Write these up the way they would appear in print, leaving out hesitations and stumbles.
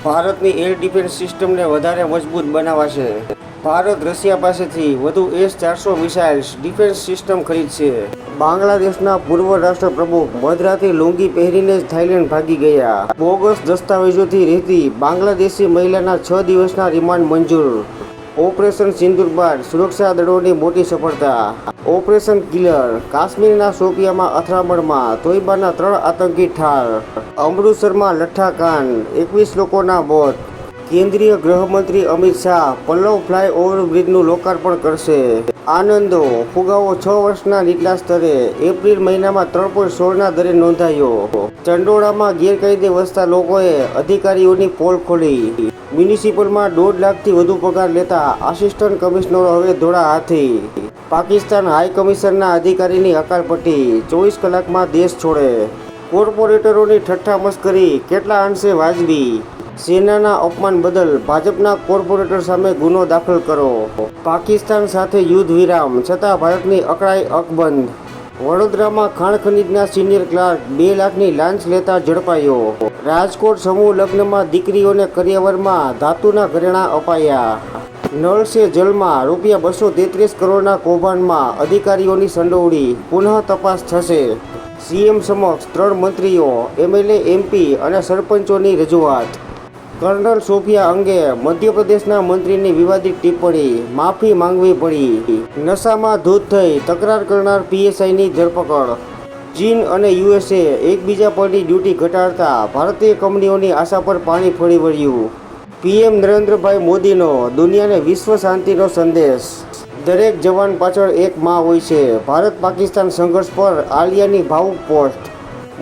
ભારતની air defence સિસ્ટમને વધારે મજબૂત બનાવાશે। ભારત રશિયા પાસેથી વધુ S-400 મિસાઇલ્સ ડિફેન્સ સિસ્ટમ ખરીદશે। બાંગ્લાદેશના પૂર્વ રાષ્ટ્રપ્રમુખ મધરાતે લુંગી પહેરીને જ થાઇલેન્ડ ભાગી ગયા। બોગસ દસ્તાવેજોથી રહેતી બાંગ્લાદેશી મહિલાના 6 દિવસના રિમાન્ડ મંજૂર। ઓપરેશન સિંદૂર બાદ સુરક્ષા દળોની મોટી સફળતા। ઓપરેશન કિલર કાશ્મીરના શોપિયામાં અથડામણમાં તોયબાના 3 આતંકી ઠાર। અમૃતસરમાં લઠ્ઠાકાંડ 21 લોકોના મોત। કેન્દ્રીય ગૃહમંત્રી અમિત શાહ પલ્લવ ફ્લાય ઓવરબ્રિજનું લોકાર્પણ કરશે। આનંદો ફુગાવો 6 વર્ષના નીચલા સ્તરે એપ્રિલ મહિનામાં 3.16ના દરે નોંધાયો। ચંડોળામાં ગેરકાયદે વસતા લોકોએ અધિકારીઓની પોલ ખોલી। મ્યુનિસિપલમાં 1.5 લાખથી વધુ પગાર લેતા આસિસ્ટન્ટ કમિશનરો હવે ધોળા હાથી। પાકિસ્તાન હાઈ કમિશનના અધિકારીની હકાલપટ્ટી 24 કલાકમાં દેશ છોડે। કોર્પોરેટરોની ઠઠ્ઠા મસ્કરી કેટલા અંશે વાજબી? સેનાના અપમાન બદલ ભાજપના કોર્પોરેટર સામે ગુનો દાખલ કરો। પાકિસ્તાન સાથે યુદ્ધ વિરામ છતાં ભારતની અકળાઈ અકબંધ। વડોદરામાં ખાણ ખનીજના સિનિયર ક્લાર્ક 2 લાખની લાંચ લેતા ઝડપાયો। રાજકોટ સમૂહ લગ્નમાં દીકરીઓને કરિયાવરમાં ધાતુના ઘરેણાં અપાયા। નળ સે જલમાં ₹233 કરોડના કૌભાંડમાં અધિકારીઓની સંડોવણી પુનઃ તપાસ થશે। સીએમ સમક્ષ 3 મંત્રીઓ, એમએલએ, એમપી અને સરપંચોની રજૂઆત। કર્નલ સોફિયા અંગે મધ્યપ્રદેશના મંત્રીની વિવાદિત ટિપ્પણી, માફી માંગવી પડી। નશામાં ધૂત થઈ તકરાર કરનાર પીએસઆઈની ધરપકડ। ચીન અને યુએસએ એકબીજા પરની ડ્યુટી ઘટાડતા ભારતીય કંપનીઓની આશા પર પાણી ફરી વળ્યું। પીએમ નરેન્દ્રભાઈ મોદીનો દુનિયાને વિશ્વ શાંતિનો સંદેશ। દરેક જવાન પાછળ એક માં હોય છે। ભારત પાકિસ્તાન સંઘર્ષ પર આલિયાની ભાવુક પોસ્ટ।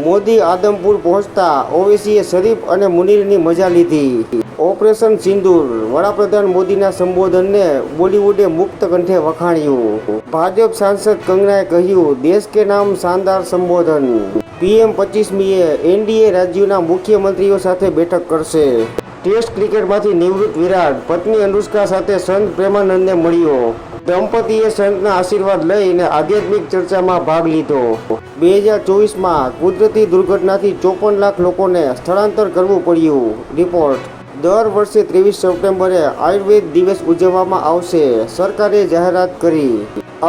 મોદી આદમપુર પહોંચતા ઓવૈસીએ શરીફ અને મુનીરની મજા લીધી। ઓપરેશન સિંદૂર વડાપ્રધાન મોદીના સંબોધનને બોલિવૂડે મુક્ત કંઠે વખાણ્યું। ભાજપ સાંસદ કંગનાએ કહ્યું, દેશ કે નામ શાનદાર સંબોધન। પીએમ 25મીએ એનડીએ રાજ્યોના મુખ્યમંત્રીઓ સાથે બેઠક કરશે। ટેસ્ટ ક્રિકેટમાંથી નિવૃત્ત વિરાટ પત્ની અનુષ્કા સાથે સંત પ્રેમાનંદને મળ્યો। દંપતીએ સંતના આશીર્વાદ લઈને આધ્યાત્મિક ચર્ચામાં ભાગ લીધો। 2024માં કુદરતી દુર્ઘટનાથી 54 લાખ લોકોને સ્થળાંતર કરવું પડ્યું। રિપોર્ટ। દર વર્ષે 23 સપ્ટેમ્બરે આયુર્વેદ દિવસ ઉજવવામાં આવશે, સરકારે જાહેરાત કરી।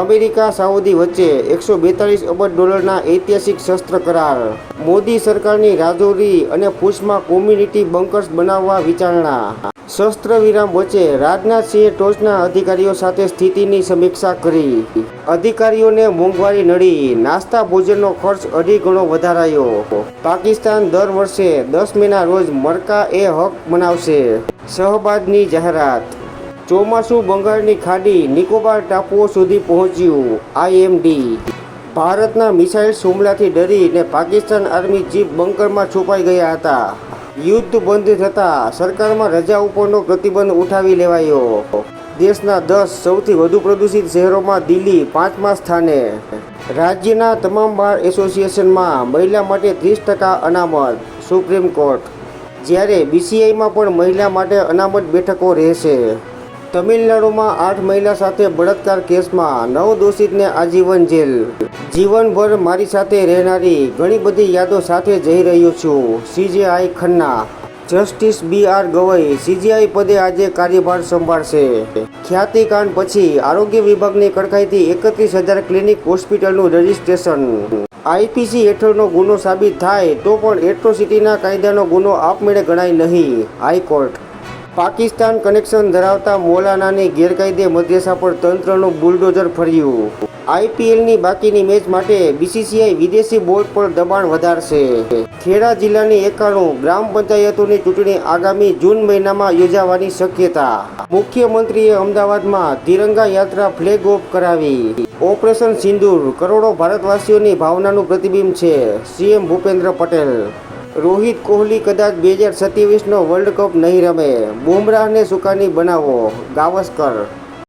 અમેરિકા સાઉદી વચ્ચે $142 અબજ ઐતિહાસિક શસ્ત્ર કરાર। મોદી સરકારની રાજૌરી અને પૂંછમાં કોમ્યુનિટી બંકર્સ બનાવવા વિચારણા। શસ્ત્ર વિરામ વચ્ચે રાજનાથસિંહે ટોચના અધિકારીઓ સાથે સ્થિતિની સમીક્ષા કરી। અધિકારીઓને મોંઘવારી નડી, નાસ્તા ભોજનનો ખર્ચ 2.5 ગણો વધારાયો। પાકિસ્તાન દર વર્ષે 10 મેના રોજ મરકા એ હક મનાવશે, શહબાજની જાહેરાત। ચોમાસું બંગાળની ખાડી, નિકોબાર ટાપુઓ સુધી પહોંચ્યું, IMD। ભારતના મિસાઇલ હુમલાથી ડરીને પાકિસ્તાન આર્મી ચીફ બંકરમાં છુપાઈ ગયા હતા। યુદ્ધ બંધ થતાં સરકારમાં રજા ઉપરનો પ્રતિબંધ ઉઠાવી લેવાયો। દેશના 10 સૌથી વધુ પ્રદૂષિત શહેરોમાં દિલ્હી 5મા સ્થાને। રાજ્યના તમામ બાર એસોસિએશનમાં મહિલા માટે 30% અનામત, સુપ્રીમ કોર્ટ। જ્યારે બીસીઆઈમાં પણ મહિલા માટે અનામત બેઠકો રહેશે। તમિલનાડુમાં 8 મહિલા સાથે બળાત્કાર કેસમાં 9 દોષિતને આજીવન જેલ। જીવનભર મારી સાથે રહેનારી ઘણી બધી યાદો સાથે જઈ રહ્યો છું, CJI Khanna. Justice BR Gavai CJI પદે આજે કાર્યભાર સંભાળશે। ખ્યાતિકાંડ પછી આરોગ્ય વિભાગની કડકાઈથી 31,000 ક્લિનિક હોસ્પિટલનું રજિસ્ટ્રેશન। IPC હેઠળનો ગુનો સાબિત થાય તો પણ એટ્રોસિટીના કાયદાનો ગુનો આપમેળે ગણાય નહીં, હાઈકોર્ટ। પાકિસ્તાન કનેક્શન ધરાવતા મૌલાનાની ગેરકાયદે મદ્રેસા પર તંત્રનું બુલડોઝર ફર્યું। IPLની બાકીની મેચ માટે BCCI વિદેશી બોર્ડ પર દબાણ વધારશે। ખેડા જિલ્લાની 91 ગ્રામ પંચાયતોની ચૂંટણી આગામી જૂન મહિનામાં યોજાવાની શક્યતા। મુખ્યમંત્રીએ અમદાવાદમાં તિરંગા યાત્રા ફ્લેગ ઓફ કરાવી। ઓપરેશન સિંદૂર કરોડો ભારતવાસીઓની ભાવનાનું પ્રતિબિંબ છે, CM ભૂપેન્દ્ર પટેલ। રોહિત કોહલી કદાચ 2027નો વર્લ્ડ કપ નહીં રમે, બુમરાહને સુકાની બનાવો, ગાવસ્કર।